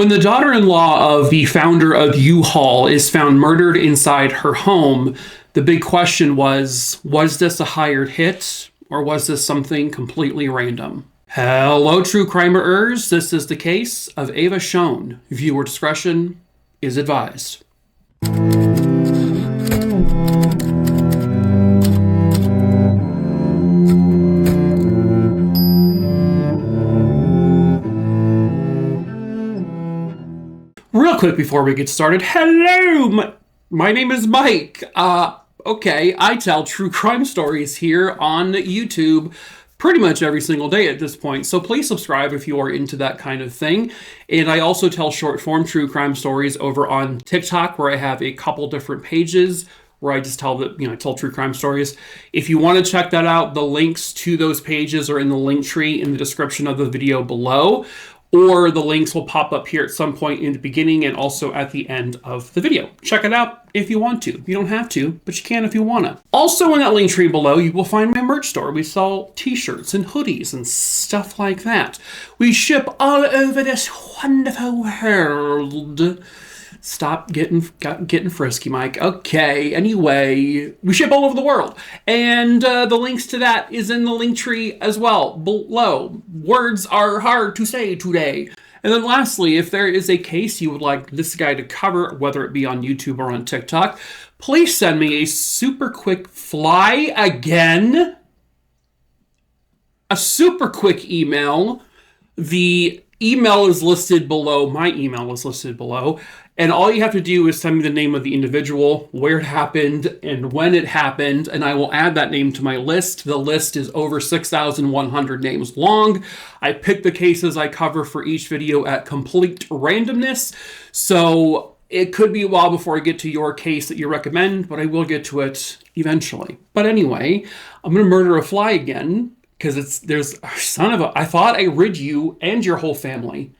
When the daughter-in-law of the founder of U-Haul is found murdered inside her home, the big question was this a hired hit, or was this something completely random? Hello, true crimerers. This is the case of Eva Shoen. Viewer discretion is advised. Real quick before we get started, hello, my name is Mike. Okay, I tell true crime stories here on YouTube pretty much every single day at this point, so please subscribe if you are into that kind of thing. And I also tell short form true crime stories over on TikTok, where I have a couple different pages where I just tell true crime stories. If you want to check that out, the links to those pages are in the link tree in the description of the video below, or the links will pop up here at some point in the beginning and also at the end of the video. Check it out if you want to. You don't have to, but you can if you want to. Also in that link tree below, you will find my merch store. We sell t-shirts and hoodies and stuff like that. We ship all over this wonderful world. Stop getting frisky, Mike. Okay, anyway, we ship all over the world. And the links to that is in the link tree as well, below. Words are hard to say today. And then lastly, if there is a case you would like this guy to cover, whether it be on YouTube or on TikTok, please send me a super quick a super quick email. The email is listed below. My email is listed below. And all you have to do is send me the name of the individual, where it happened, and when it happened, and I will add that name to my list. The list is over 6,100 names long. I pick the cases I cover for each video at complete randomness, so it could be a while before I get to your case that you recommend, but I will get to it eventually. But anyway, I'm going to murder a fly again, because I thought I rid you and your whole family.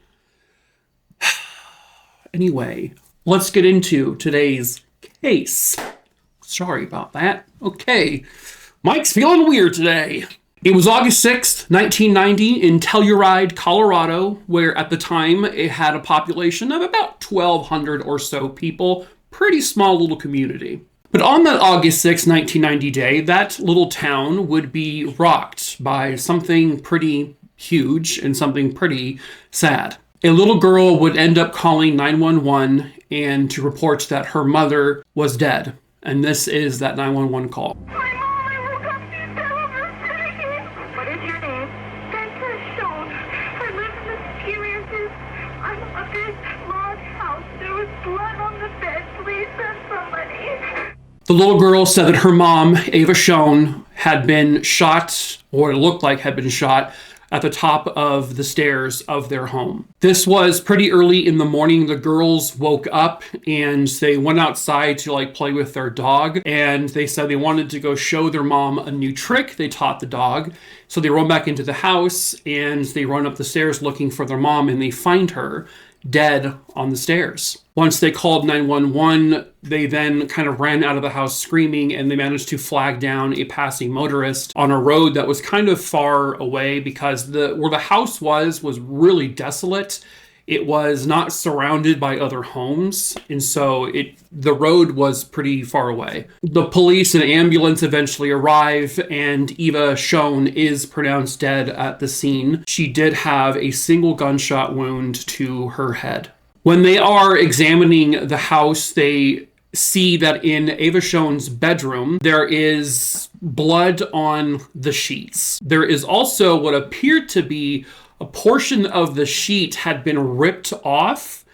Anyway, let's get into today's case. Sorry about that. Okay, Mike's feeling weird today. It was August 6th, 1990 in Telluride, Colorado, where at the time it had a population of about 1,200 or so people. Pretty small little community. But on that August 6th, 1990 day, that little town would be rocked by something pretty huge and something pretty sad. A little girl would end up calling 911 and to report that her mother was dead. And this is that 911 call. My mom, I woke up devastated. What is your name? Eva Shoen. I live in the experiences. I'm up this log house. There was blood on the bed. Please send somebody. The little girl said that her mom, Eva Shoen, had been shot, or it looked like had been shot, at the top of the stairs of their home. This was pretty early in the morning. The girls woke up and they went outside to play with their dog, and they said they wanted to go show their mom a new trick they taught the dog. So they run back into the house and they run up the stairs looking for their mom, and they find her dead on the stairs. Once they called 911, they then kind of ran out of the house screaming, and they managed to flag down a passing motorist on a road that was kind of far away because where the house was really desolate. It was not surrounded by other homes, and so the road was pretty far away. The police and ambulance eventually arrive, and Eva Shoen is pronounced dead at the scene. She did have a single gunshot wound to her head. When they are examining the house, they see that in Eva Shoen's bedroom, there is blood on the sheets. There is also what appeared to be a portion of the sheet had been ripped off,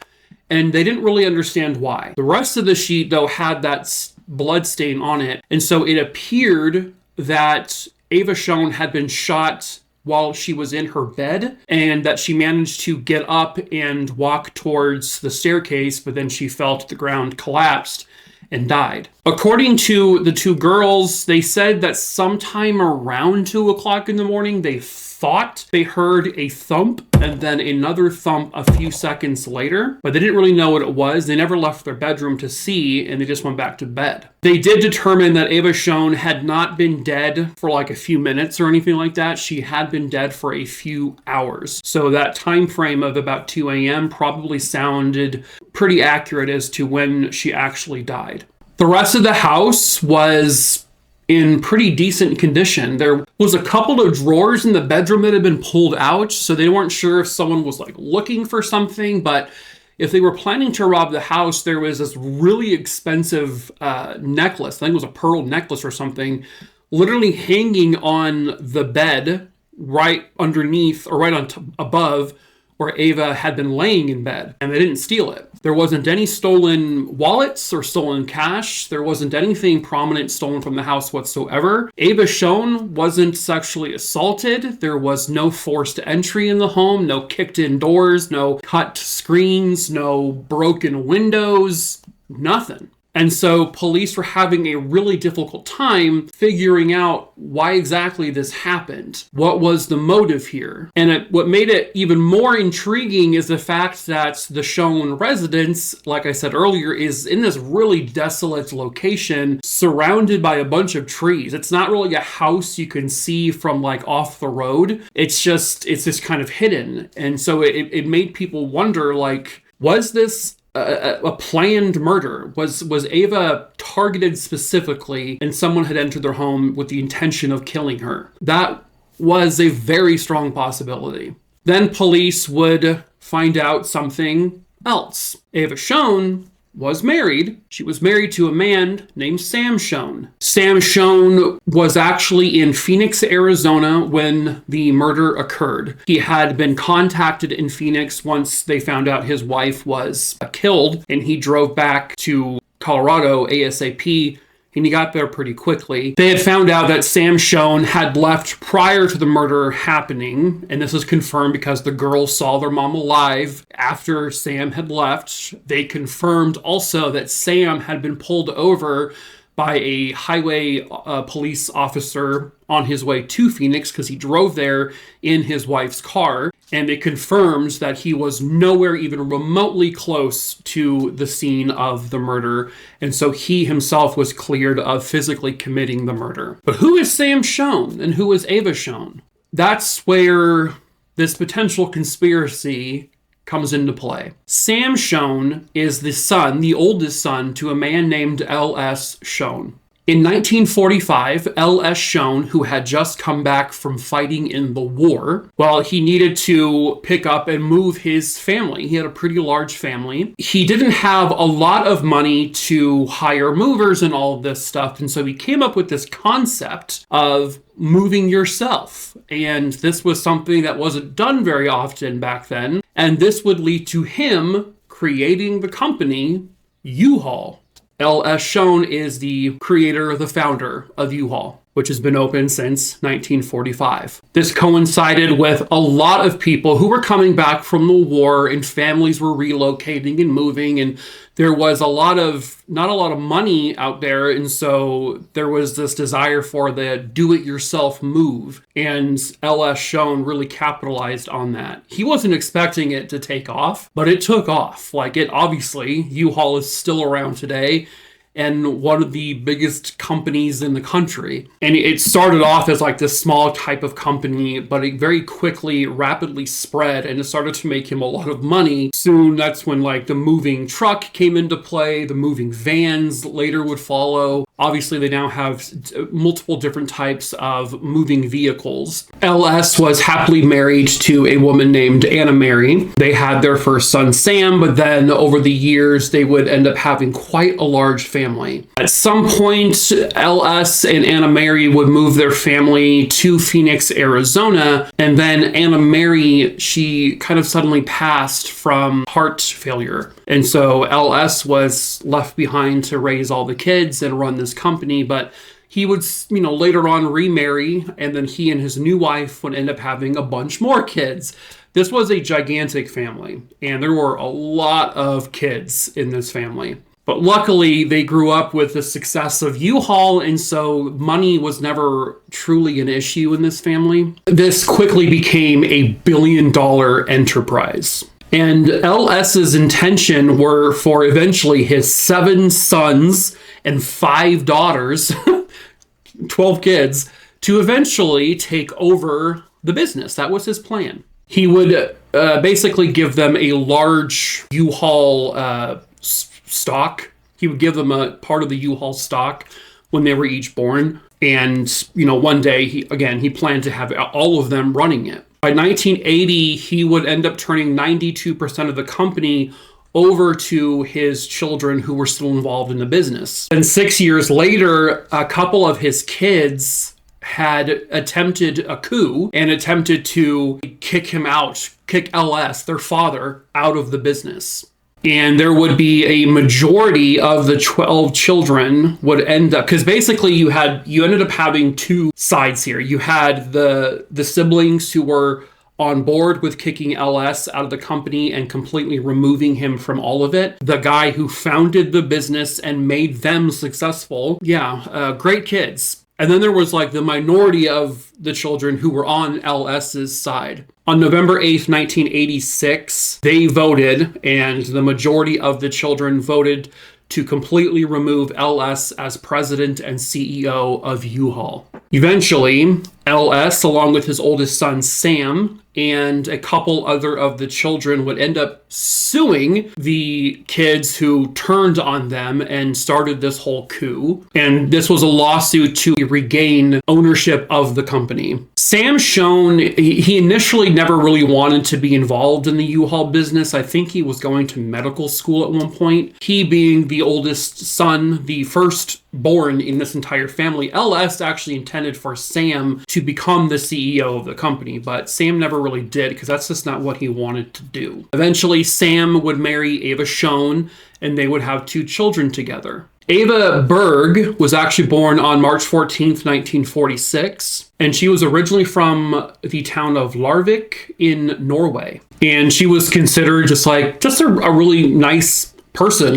and they didn't really understand why. The rest of the sheet, though, had that blood stain on it, and so it appeared that Eva Shoen had been shot while she was in her bed, and that she managed to get up and walk towards the staircase, but then she fell to the ground, collapsed, and died. According to the two girls, they said that sometime around 2 o'clock in the morning, they thought they heard a thump and then another thump a few seconds later, but they didn't really know what it was. They never left their bedroom to see, and they just went back to bed. They did determine that Eva Shoen had not been dead for like a few minutes or anything like that. She had been dead for a few hours. So that time frame of about 2 a.m. probably sounded pretty accurate as to when she actually died. The rest of the house was in pretty decent condition. There was a couple of drawers in the bedroom that had been pulled out, so they weren't sure if someone was like looking for something, but if they were planning to rob the house, there was this really expensive necklace, I think it was a pearl necklace or something, literally hanging on the bed right underneath or right on above where Eva had been laying in bed, and they didn't steal it. There wasn't any stolen wallets or stolen cash. There wasn't anything prominent stolen from the house whatsoever. Eva Shoen wasn't sexually assaulted. There was no forced entry in the home, no kicked in doors, no cut screens, no broken windows, nothing. And so police were having a really difficult time figuring out why exactly this happened. What was the motive here? And what made it even more intriguing is the fact that the Shoen residence, like I said earlier, is in this really desolate location surrounded by a bunch of trees. It's not really a house you can see from like off the road. It's just kind of hidden. And so it made people wonder, like, was this a planned murder? Was Eva targeted specifically and someone had entered their home with the intention of killing her? That was a very strong possibility. Then police would find out something else. Eva Shoen was married. She was married to a man named Sam Shoen. Sam Shoen was actually in Phoenix, Arizona when the murder occurred. He had been contacted in Phoenix once they found out his wife was killed, and he drove back to Colorado ASAP, and he got there pretty quickly. They had found out that Sam Shoen had left prior to the murder happening, and this was confirmed because the girls saw their mom alive after Sam had left. They confirmed also that Sam had been pulled over by a highway police officer on his way to Phoenix because he drove there in his wife's car. And it confirms that he was nowhere even remotely close to the scene of the murder. And so he himself was cleared of physically committing the murder. But who is Sam Shoen and who is Eva Shoen? That's where this potential conspiracy comes into play. Sam Shoen is the son, the oldest son, to a man named L.S. Shoen. In 1945, L.S. Shoen, who had just come back from fighting in the war, well, he needed to pick up and move his family. He had a pretty large family. He didn't have a lot of money to hire movers and all of this stuff, and so he came up with this concept of moving yourself. And this was something that wasn't done very often back then, and this would lead to him creating the company U-Haul. L.S. Shoen is the creator, the founder of U-Haul, which has been open since 1945. This coincided with a lot of people who were coming back from the war, and families were relocating and moving, and there was not a lot of money out there, and so there was this desire for the do-it-yourself move, and L.S. Shoen really capitalized on that. He wasn't expecting it to take off, but it took off. Obviously, U-Haul is still around today, and one of the biggest companies in the country. And it started off as like this small type of company, but it very quickly, rapidly spread, and it started to make him a lot of money. Soon, that's when like the moving truck came into play, the moving vans later would follow. Obviously, they now have multiple different types of moving vehicles. LS was happily married to a woman named Anna Mary. They had their first son, Sam, but then over the years, they would end up having quite a large family. At some point, LS and Anna Mary would move their family to Phoenix, Arizona, and then Anna Mary, she kind of suddenly passed from heart failure. And so LS was left behind to raise all the kids and run this company, but he would, later on remarry, and then he and his new wife would end up having a bunch more kids. This was a gigantic family, and there were a lot of kids in this family. But luckily, they grew up with the success of U-Haul, and so money was never truly an issue in this family. This quickly became a billion-dollar enterprise. And LS's intention were for eventually his 7 sons and 5 daughters, 12 kids, to eventually take over the business. That was his plan. He would basically give them a large U-Haul stock. He would give them a part of the U-Haul stock when they were each born. And, one day, he planned to have all of them running it. By 1980, he would end up turning 92% of the company over to his children who were still involved in the business. And 6 years later, a couple of his kids had attempted a coup and attempted to kick LS, their father, out of the business. And there would be a majority of the 12 children would end up, because basically you ended up having 2 sides here. You had the siblings who were on board with kicking LS out of the company and completely removing him from all of it. The guy who founded the business and made them successful. Great kids. And then there was the minority of the children who were on LS's side. On November 8th, 1986, they voted, and the majority of the children voted to completely remove LS as president and CEO of U-Haul. Eventually, LS, along with his oldest son, Sam, and a couple other of the children would end up suing the kids who turned on them and started this whole coup. And this was a lawsuit to regain ownership of the company. Sam Shoen, he initially never really wanted to be involved in the U-Haul business. I think he was going to medical school at one point. He being the oldest son, the first born in this entire family, LS actually intended for Sam to become the CEO of the company, but Sam never really did because that's just not what he wanted to do. Eventually, Sam would marry Eva Shoen and they would have 2 children together. Eva Berg was actually born on March 14th, 1946, and she was originally from the town of Larvik in Norway. And she was considered just a really nice person.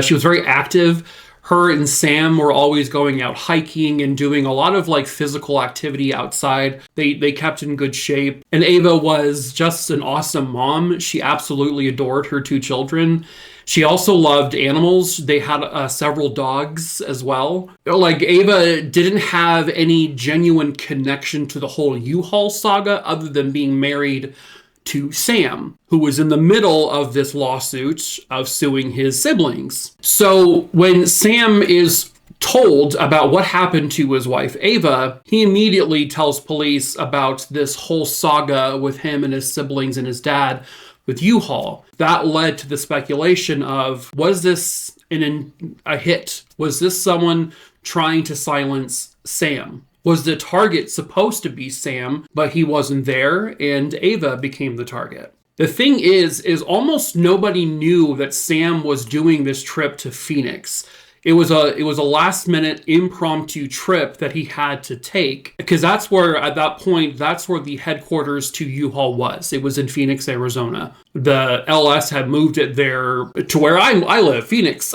She was very active. Her and Sam were always going out hiking and doing a lot of physical activity outside. They kept in good shape. And Eva was just an awesome mom. She absolutely adored her 2 children. She also loved animals. They had several dogs as well. Eva didn't have any genuine connection to the whole U-Haul saga other than being married to Sam, who was in the middle of this lawsuit of suing his siblings. So when Sam is told about what happened to his wife, Eva, he immediately tells police about this whole saga with him and his siblings and his dad with U-Haul. That led to the speculation of, was this a hit? Was this someone trying to silence Sam? Was the target supposed to be Sam, but he wasn't there, and Eva became the target? The thing is almost nobody knew that Sam was doing this trip to Phoenix. It was a last-minute impromptu trip that he had to take, because that's where the headquarters to U-Haul was. It was in Phoenix, Arizona. The LS had moved it there to where I live, Phoenix.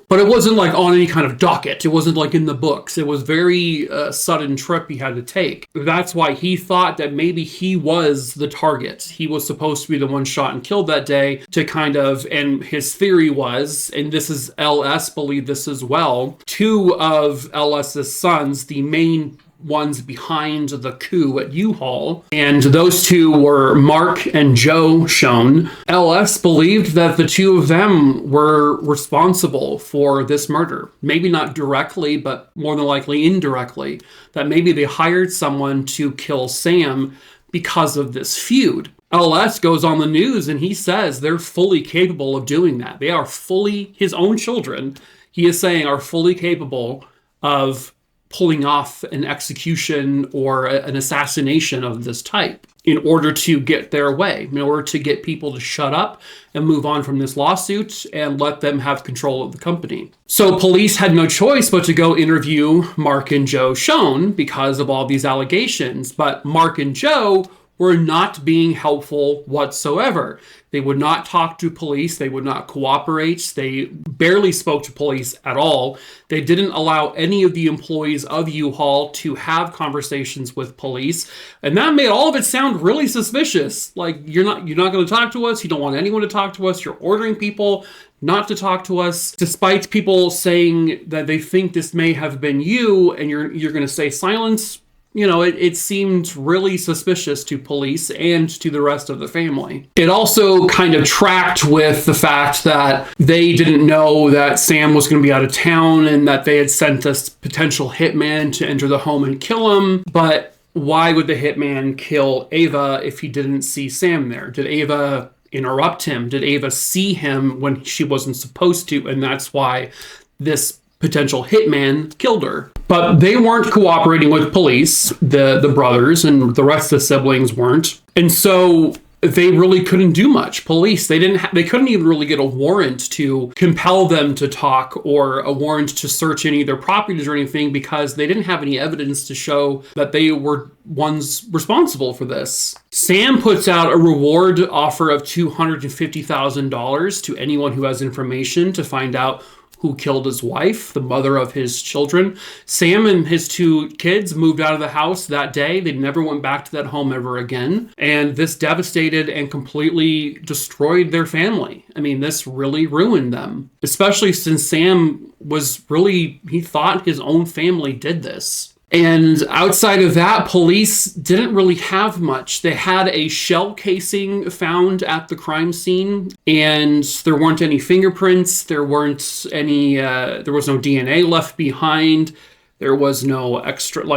But it wasn't on any kind of docket. It wasn't in the books. It was very sudden trip he had to take. That's why he thought that maybe he was the target. He was supposed to be the one shot and killed that day and his theory was, and LS believed this as well, 2 of LS's sons, the main ones behind the coup at U-Haul, and those 2 were Mark and Joe Shoen. LS believed that the 2 of them were responsible for this murder. Maybe not directly, but more than likely indirectly. That maybe they hired someone to kill Sam because of this feud. LS goes on the news and he says they're fully capable of doing that. They are his own children, he is saying, are fully capable of pulling off an execution or an assassination of this type in order to get their way, in order to get people to shut up and move on from this lawsuit and let them have control of the company. So police had no choice but to go interview Mark and Joe Shoen because of all these allegations. But Mark and Joe were not being helpful whatsoever. They would not talk to police. They would not cooperate. They barely spoke to police at all. They didn't allow any of the employees of U-Haul to have conversations with police. And that made all of it sound really suspicious. Like, you're not going to talk to us. You don't want anyone to talk to us. You're ordering people not to talk to us, despite people saying that they think this may have been you, and you're going to say silence. You know, it seemed really suspicious to police and to the rest of the family. It also kind of tracked with the fact that they didn't know that Sam was going to be out of town and that they had sent this potential hitman to enter the home and kill him. But why would the hitman kill Eva if he didn't see Sam there? Did Eva interrupt him? Did Eva see him when she wasn't supposed to? And that's why this potential hitman killed her. But they weren't cooperating with police, the brothers, and the rest of the siblings weren't. And so they really couldn't do much. Police, they couldn't even really get a warrant to compel them to talk or a warrant to search any of their properties or anything, because they didn't have any evidence to show that they were ones responsible for this. Sam puts out a reward offer of $250,000 to anyone who has information to find out who killed his wife, the mother of his children. Sam and his two kids moved out of the house that day. They never went back to that home ever again. And this devastated and completely destroyed their family. I mean, this really ruined them, especially since Sam he thought his own family did this. And outside of that, police didn't really have much. They had a shell casing found at the crime scene, and there weren't any fingerprints. There was no DNA left behind. There was no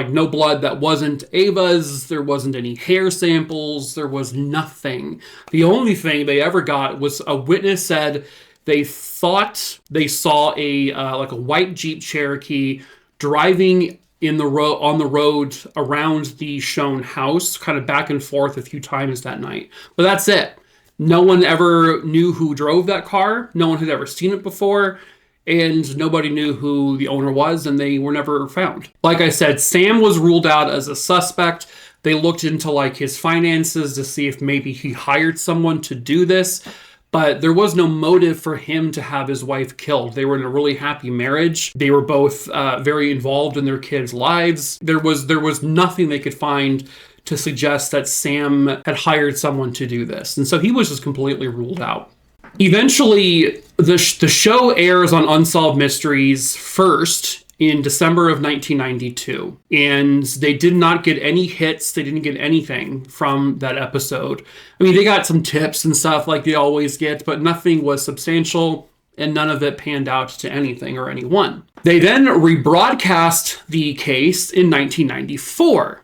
no blood that wasn't Eva's. There wasn't any hair samples. There was nothing. The only thing they ever got was a witness said they thought they saw a white Jeep Cherokee driving on the road around the Shoen house, kind of back and forth a few times that night. But that's it. No one ever knew who drove that car. No one had ever seen it before. And nobody knew who the owner was, and they were never found. Like I said, Sam was ruled out as a suspect. They looked into his finances to see if maybe he hired someone to do this. But there was no motive for him to have his wife killed. They were in a really happy marriage. They were both very involved in their kids' lives. There was nothing they could find to suggest that Sam had hired someone to do this. And so he was just completely ruled out. Eventually, the show airs on Unsolved Mysteries first in December of 1992. And they did not get any hits. They didn't get anything from that episode. I mean, they got some tips and stuff like they always get, but nothing was substantial, and none of it panned out to anything or anyone. They then rebroadcast the case in 1994.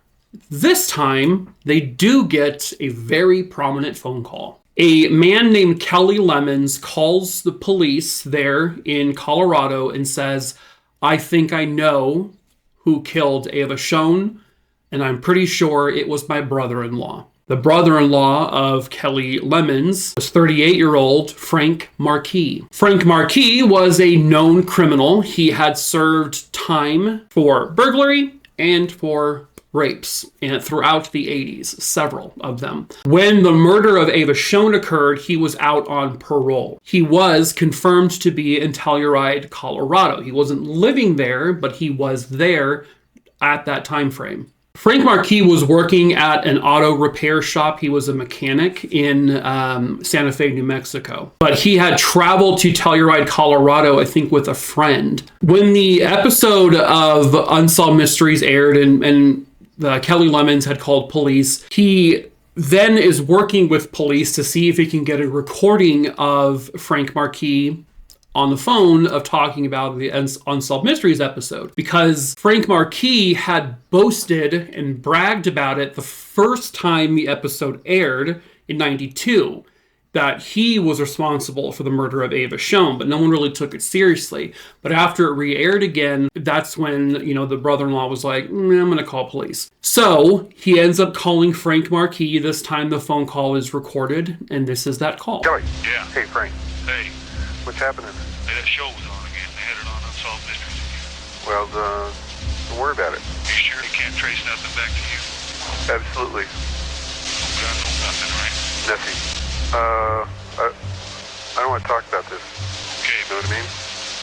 This time, they do get a very prominent phone call. A man named Kelly Lemons calls the police there in Colorado and says, "I think I know who killed Eva Shoen, and I'm pretty sure it was my brother-in-law." The brother-in-law of Kelly Lemons was 38-year-old Frank Marquis. Frank Marquis was a known criminal. He had served time for burglary and for rapes throughout the 80s, several of them. When the murder of Eva Shoen occurred, he was out on parole. He was confirmed to be in Telluride, Colorado. He wasn't living there, but he was there at that time frame. Frank Marquis was working at an auto repair shop. He was a mechanic in Santa Fe, New Mexico. But he had traveled to Telluride, Colorado, I think with a friend. When the episode of Unsolved Mysteries aired and Kelly Lemons had called police, he then is working with police to see if he can get a recording of Frank Marquis on the phone of talking about the Unsolved Mysteries episode, because Frank Marquis had boasted and bragged about it the first time the episode aired in 92, that he was responsible for the murder of Eva Shoen, but no one really took it seriously. But after it re-aired again, that's when, the brother-in-law was like, I'm going to call police. So he ends up calling Frank Marquis. This time the phone call is recorded, and this is that call. Kelly. Yeah. Hey, Frank. Hey. What's happening? Hey, that show was on again. They had it on Unsolved Mysteries again. Well, don't worry about it. You sure they can't trace nothing back to you? Absolutely. Nessie, I don't want to talk about this. Okay, You know what I mean?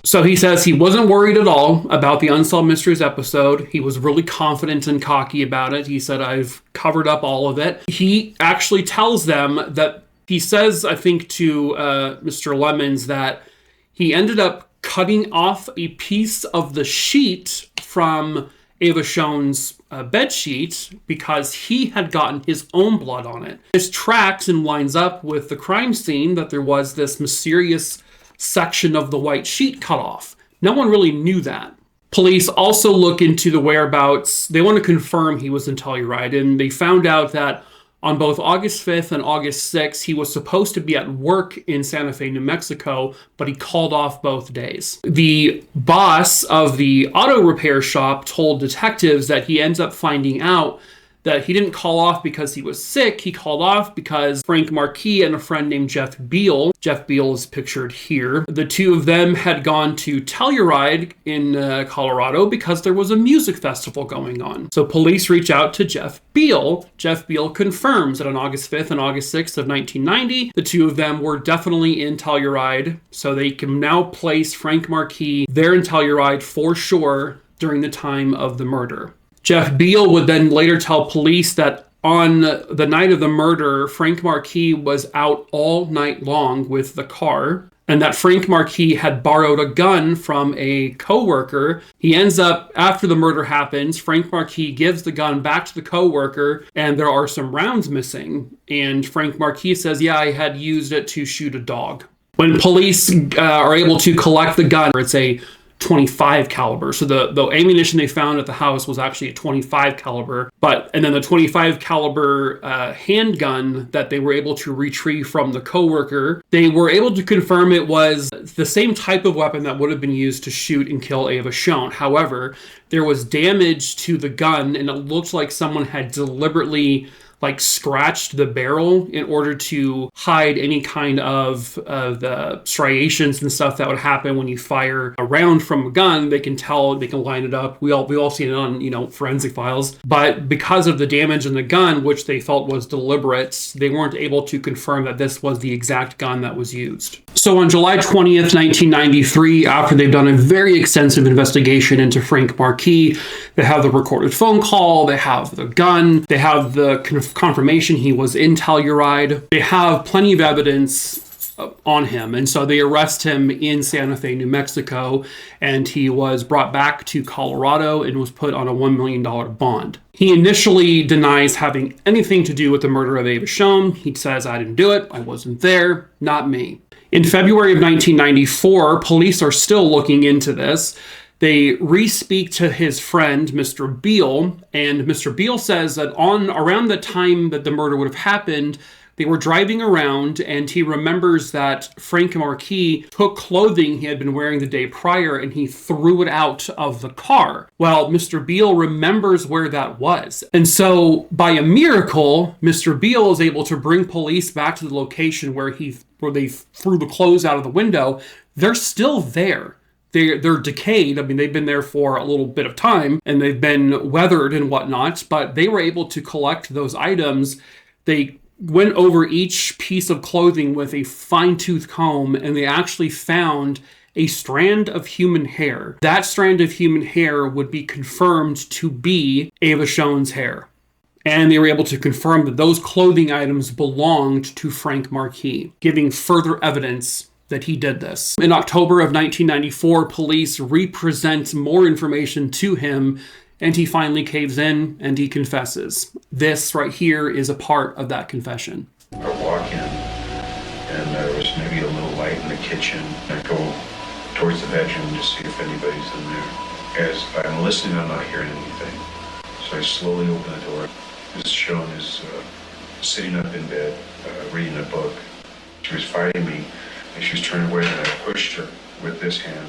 So he says he wasn't worried at all about the Unsolved Mysteries episode. He was really confident and cocky about it. He said, I've covered up all of it. He actually tells them that, he says, I think to Mr. Lemons, that he ended up cutting off a piece of the sheet from Eva Shoen's bed sheet because he had gotten his own blood on it. This tracks and lines up with the crime scene that there was this mysterious section of the white sheet cut off. No one really knew that. Police also look into the whereabouts. They want to confirm he was in Telluride, and they found out that on both August 5th and August 6th, he was supposed to be at work in Santa Fe, New Mexico, but he called off both days. The boss of the auto repair shop told detectives that he ends up finding out that he didn't call off because he was sick. He called off because Frank Marquis and a friend named Jeff Beal, Jeff Beal is pictured here, the two of them had gone to Telluride in Colorado because there was a music festival going on. So police reach out to Jeff Beal. Jeff Beal confirms that on August 5th and August 6th of 1990, the two of them were definitely in Telluride. So they can now place Frank Marquis there in Telluride for sure during the time of the murder. Jeff Beal would then later tell police that on the night of the murder, Frank Marquis was out all night long with the car, and that Frank Marquis had borrowed a gun from a coworker. He ends up, after the murder happens, Frank Marquis gives the gun back to the coworker, and there are some rounds missing. And Frank Marquis says, yeah, I had used it to shoot a dog. When police are able to collect the gun, it's a .25 caliber. So the ammunition they found at the house was actually a .25 caliber. And then the .25 caliber handgun that they were able to retrieve from the coworker, they were able to confirm it was the same type of weapon that would have been used to shoot and kill Eva Shoen. However, there was damage to the gun, and it looked like someone had deliberately scratched the barrel in order to hide any kind of the striations and stuff that would happen when you fire a round from a gun. They can tell, they can line it up. We all seen it on, forensic files. But because of the damage in the gun, which they felt was deliberate, they weren't able to confirm that this was the exact gun that was used. So on July 20th, 1993, after they've done a very extensive investigation into Frank Marquis, they have the recorded phone call, they have the gun, they have the confirmation he was in Telluride. They have plenty of evidence on him, and so they arrest him in Santa Fe, New Mexico, and he was brought back to Colorado and was put on a $1 million bond. He initially denies having anything to do with the murder of Eva Shoen. He says, I didn't do it, I wasn't there, not me. In February of 1994, police are still looking into this. They re-speak to his friend, Mr. Beal, and Mr. Beal says that around the time that the murder would have happened, they were driving around, and he remembers that Frank Marquis took clothing he had been wearing the day prior and he threw it out of the car. Well, Mr. Beal remembers where that was. And so, by a miracle, Mr. Beal is able to bring police back to the location where they threw the clothes out of the window. They're still there. They're decayed. I mean, they've been there for a little bit of time, and they've been weathered and whatnot, but they were able to collect those items. They went over each piece of clothing with a fine-tooth comb, and they actually found a strand of human hair. That strand of human hair would be confirmed to be Eva Shoen's hair. And they were able to confirm that those clothing items belonged to Frank Marquis, giving further evidence that he did this. In October of 1994, police represent more information to him, and he finally caves in and he confesses. This right here is a part of that confession. I walk in, and there was maybe a little light in the kitchen. I go towards the bedroom to see if anybody's in there. As I'm listening, I'm not hearing anything. So I slowly open the door. Ms. Shoen is sitting up in bed, reading a book. She was fighting me. She was turning away, and I pushed her with this hand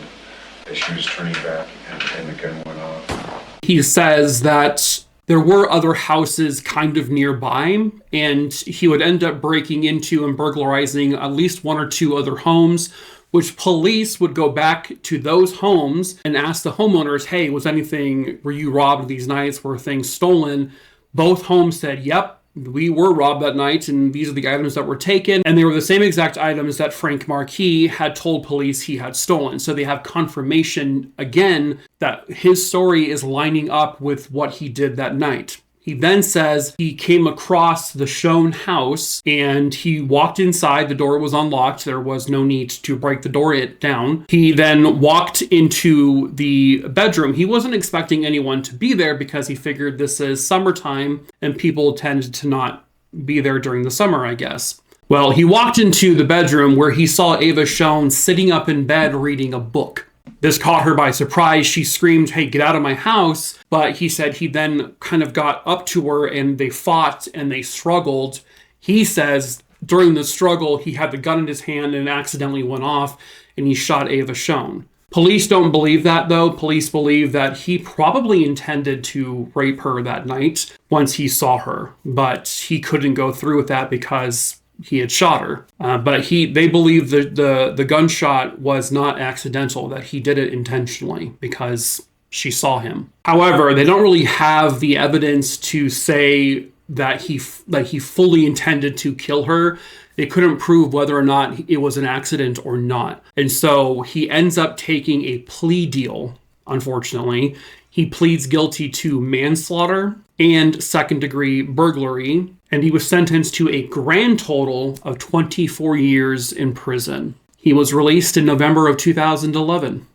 as she was turning back, and the gun went off. He says that there were other houses kind of nearby, and he would end up breaking into and burglarizing at least one or two other homes, which police would go back to those homes and ask the homeowners, hey, were you robbed these nights? Were things stolen? Both homes said, yep, we were robbed that night, and these are the items that were taken. And they were the same exact items that Frank Marquis had told police he had stolen. So they have confirmation again that his story is lining up with what he did that night. He then says he came across the Shoen house and he walked inside. The door was unlocked. There was no need to break the door down. He then walked into the bedroom. He wasn't expecting anyone to be there because he figured this is summertime and people tend to not be there during the summer, I guess. Well, he walked into the bedroom where he saw Eva Shoen sitting up in bed reading a book. This caught her by surprise. She screamed, "Hey, get out of my house." But he said he then kind of got up to her and they fought and they struggled. He says during the struggle, he had the gun in his hand and accidentally went off and he shot Eva Shoen. Police don't believe that, though. Police believe that he probably intended to rape her that night once he saw her, but he couldn't go through with that because he had shot her. But they believe that the gunshot was not accidental, that he did it intentionally because she saw him. However, they don't really have the evidence to say that he fully intended to kill her. They couldn't prove whether or not it was an accident or not. And so he ends up taking a plea deal, unfortunately. He pleads guilty to manslaughter and second-degree burglary, and he was sentenced to a grand total of 24 years in prison. He was released in November of 2011.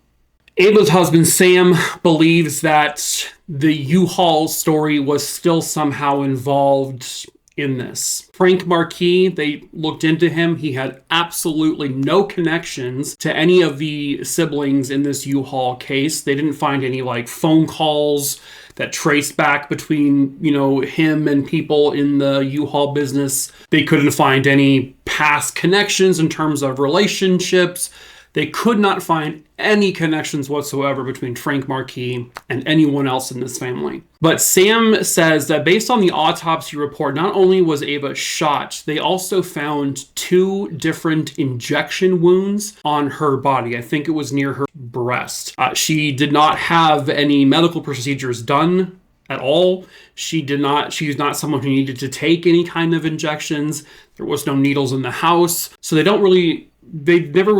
Ava's husband, Sam, believes that the U-Haul story was still somehow involved in this. Frank Marquis, they looked into him. He had absolutely no connections to any of the siblings in this U-Haul case. They didn't find any phone calls that traced back between, him and people in the U-Haul business. They couldn't find any past connections in terms of relationships. They could not find any connections whatsoever between Frank Marquis and anyone else in this family. But Sam says that based on the autopsy report, not only was Eva shot, they also found 2 different injection wounds on her body. I think it was near her breast. She did not have any medical procedures done at all. She's not someone who needed to take any kind of injections. There was no needles in the house. So they never really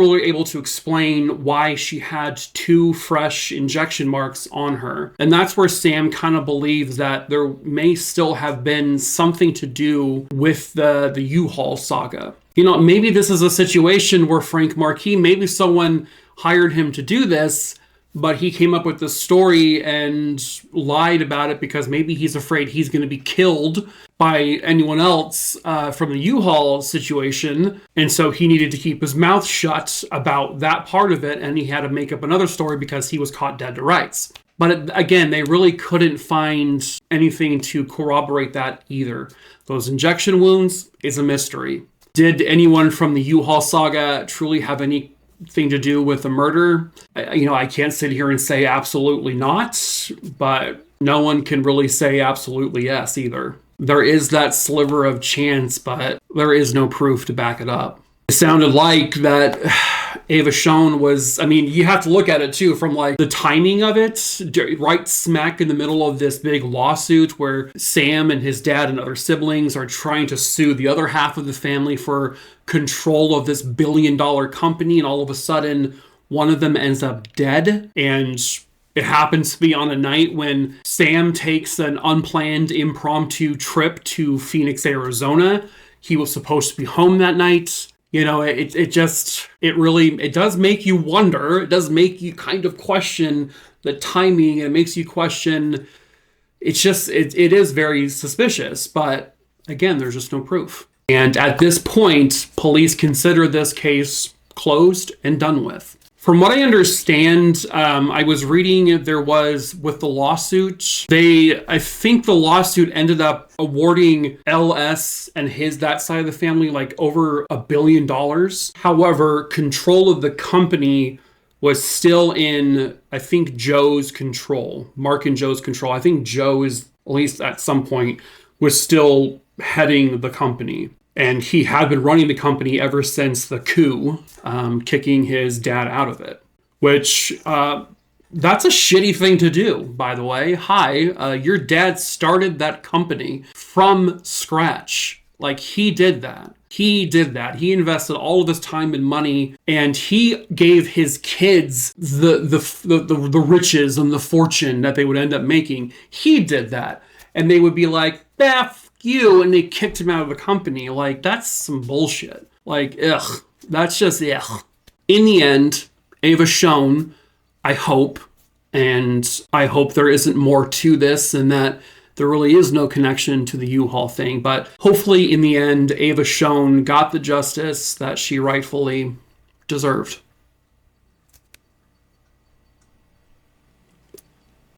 were able to explain why she had 2 fresh injection marks on her. And that's where Sam kind of believes that there may still have been something to do with the U-Haul saga. Maybe this is a situation where Frank Marquis, maybe someone hired him to do this, but he came up with this story and lied about it because maybe he's afraid he's going to be killed by anyone else from the U-Haul situation. And so he needed to keep his mouth shut about that part of it. And he had to make up another story because he was caught dead to rights. But again, they really couldn't find anything to corroborate that either. Those injection wounds is a mystery. Did anyone from the U-Haul saga truly have anything to do with the murder? I can't sit here and say absolutely not, but no one can really say absolutely yes either. There is that sliver of chance, but there is no proof to back it up. It sounded like that Eva Shoen was, you have to look at it too from the timing of it, right smack in the middle of this big lawsuit where Sam and his dad and other siblings are trying to sue the other half of the family for control of this billion-dollar company, and all of a sudden one of them ends up dead. And it happens to be on a night when Sam takes an unplanned impromptu trip to Phoenix, Arizona. He was supposed to be home that night. It does make you wonder. It does make you kind of question the timing. It makes you question. It is very suspicious, but again, there's just no proof. And at this point, police consider this case closed and done with. From what I understand, I was reading there was with the lawsuit, I think the lawsuit ended up awarding LS and that side of the family over $1 billion. However, control of the company was still in, I think, Joe's control, Mark and Joe's control. I think Joe is, at least at some point, was still heading the company. And he had been running the company ever since the coup, kicking his dad out of it. Which, That's a shitty thing to do, by the way. Hi, your dad started that company from scratch. Like, he did that. He did that. He invested all of his time and money, and he gave his kids the riches and the fortune that they would end up making. He did that. And they would be like, f you, and they kicked him out of the company. Like, that's some bullshit. Like, ugh. That's just, ugh. In the end, Eva Shoen, I hope, and I hope there isn't more to this and that there really is no connection to the U-Haul thing, but hopefully in the end, Eva Shoen got the justice that she rightfully deserved.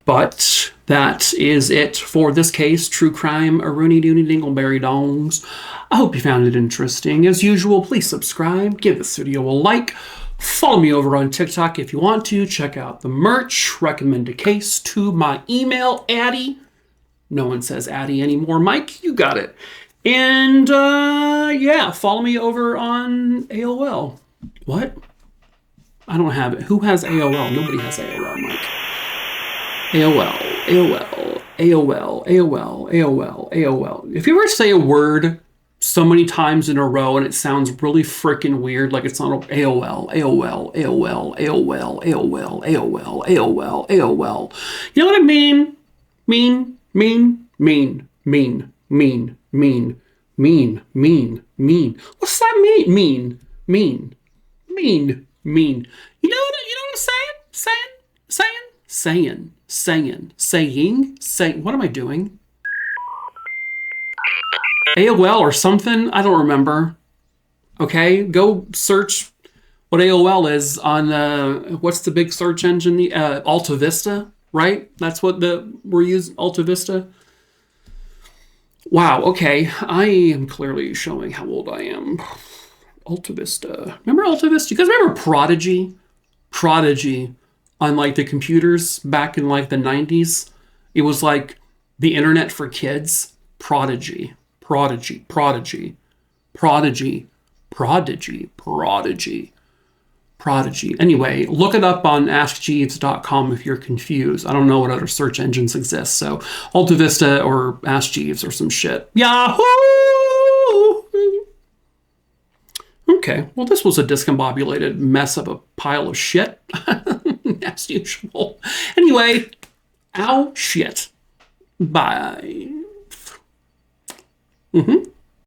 But that is it for this case, True Crime, a Rooney Dooney Dingleberry Dongs. I hope you found it interesting. As usual, please subscribe, give this video a like, follow me over on TikTok if you want to, check out the merch, recommend a case to my email, Addy. No one says Addy anymore. Mike, you got it. And yeah, follow me over on AOL. What? I don't have it. Who has AOL? Nobody has AOL, Mike. AOL. If you ever say a word so many times in a row and it sounds really freaking weird, like it's not AOL. You know what I mean? Mean. What's that mean? Mean. You know what I'm saying? What am I doing? AOL or something? I don't remember. Okay, go search what AOL is on, what's the big search engine? Alta Vista, right? That's what we're using, Alta Vista. Wow, okay. I am clearly showing how old I am. Alta Vista. Remember Alta Vista? You guys remember Prodigy? Prodigy on like the computers back in like the 90s? It was like the internet for kids. Prodigy. Anyway, look it up on AskJeeves.com if you're confused. I don't know what other search engines exist. So Alta Vista or Ask Jeeves or some shit. Yahoo! Okay, well, this was a discombobulated mess of a pile of shit. As usual. Anyway, ow, shit. Bye.